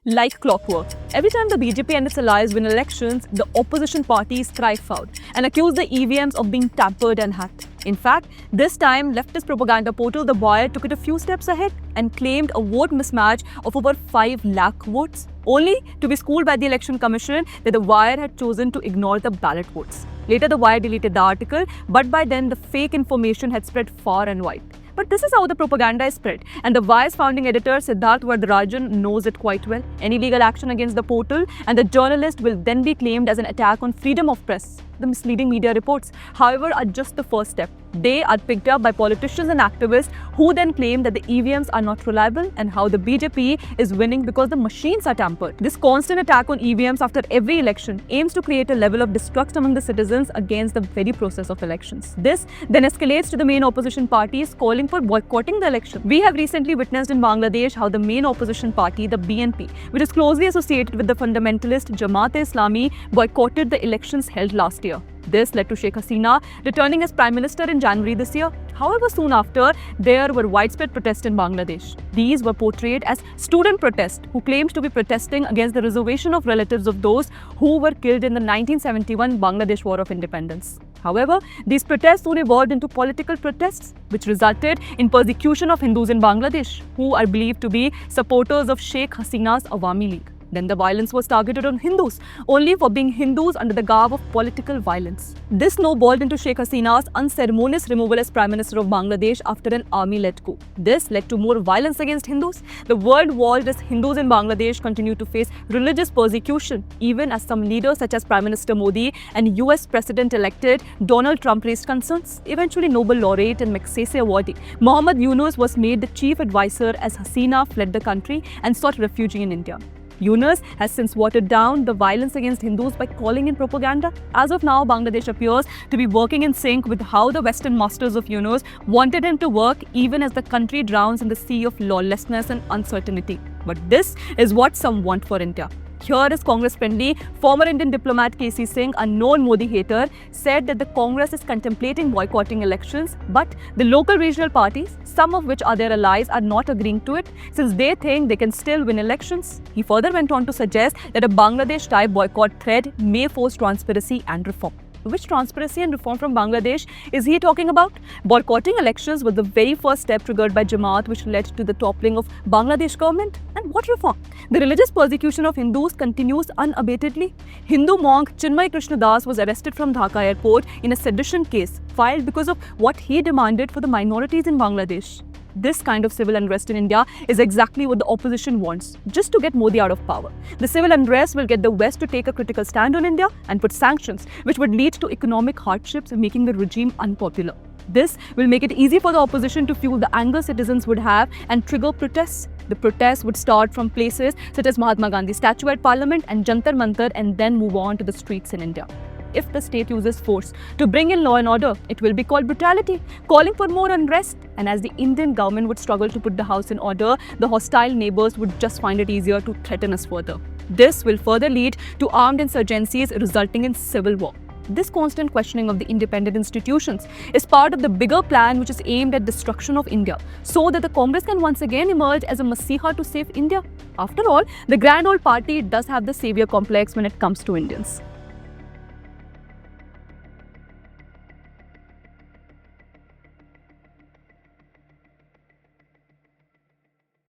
like clockwork. Every time the BJP and its allies win elections, the opposition parties cry foul and accuse the EVMs of being tampered and hacked. In fact, this time, leftist propaganda portal The Wire took it a few steps ahead and claimed a vote mismatch of over 5 lakh votes, only to be schooled by the Election Commission that The Wire had chosen to ignore the ballot votes. Later, The Wire deleted the article, but by then the fake information had spread far and wide. But this is how the propaganda is spread, and The Wire's founding editor Siddharth Varadarajan knows it quite well. Any legal action against the portal and the journalist will then be claimed as an attack on freedom of press. The misleading media reports, however, are just the first step. They are picked up by politicians and activists who then claim that the EVMs are not reliable and how the BJP is winning because the machines are tampered. This constant attack on EVMs after every election aims to create a level of distrust among the citizens against the very process of elections. This then escalates to the main opposition parties calling for boycotting the election. We have recently witnessed in Bangladesh how the main opposition party, the BNP, which is closely associated with the fundamentalist Jamaat-e-Islami, boycotted the elections held last year. This led to Sheikh Hasina returning as Prime Minister in January this year. However, soon after, there were widespread protests in Bangladesh. These were portrayed as student protests who claimed to be protesting against the reservation of relatives of those who were killed in the 1971 Bangladesh War of Independence. However, these protests soon evolved into political protests, which resulted in persecution of Hindus in Bangladesh, who are believed to be supporters of Sheikh Hasina's Awami League. Then the violence was targeted on Hindus, only for being Hindus under the garb of political violence. This snowballed into Sheikh Hasina's unceremonious removal as Prime Minister of Bangladesh after an army-led coup. This led to more violence against Hindus. The world walled as Hindus in Bangladesh continued to face religious persecution, even as some leaders such as Prime Minister Modi and US President-elected Donald Trump raised concerns. Eventually, Nobel laureate and Magsaysay awardee Muhammad Yunus was made the chief advisor as Hasina fled the country and sought refuge in India. Yunus has since watered down the violence against Hindus by calling in propaganda. As of now, Bangladesh appears to be working in sync with how the Western masters of Yunus wanted him to work, even as the country drowns in the sea of lawlessness and uncertainty. But this is what some want for India. Here is Congress-friendly former Indian diplomat KC Singh, a known Modi hater, said that the Congress is contemplating boycotting elections, but the local regional parties, some of which are their allies, are not agreeing to it since they think they can still win elections. He further went on to suggest that a Bangladesh-type boycott thread may force transparency and reform. Which transparency and reform from Bangladesh is he talking about? Boycotting elections was the very first step triggered by Jamaat, which led to the toppling of Bangladesh government. And what reform? The religious persecution of Hindus continues unabatedly. Hindu monk Chinmay Krishna Das was arrested from Dhaka airport in a sedition case filed because of what he demanded for the minorities in Bangladesh. This kind of civil unrest in India is exactly what the opposition wants, just to get Modi out of power. The civil unrest will get the West to take a critical stand on India and put sanctions, which would lead to economic hardships and making the regime unpopular. This will make it easy for the opposition to fuel the anger citizens would have and trigger protests. The protests would start from places such as Mahatma Gandhi statue at Parliament and Jantar Mantar and then move on to the streets in India. If the state uses force to bring in law and order, it will be called brutality, calling for more unrest. And as the Indian government would struggle to put the house in order, the hostile neighbors would just find it easier to threaten us further. This will further lead to armed insurgencies resulting in civil war. This constant questioning of the independent institutions is part of the bigger plan which is aimed at destruction of India, so that the Congress can once again emerge as a masiha to save India. After all, the grand old party does have the savior complex when it comes to Indians.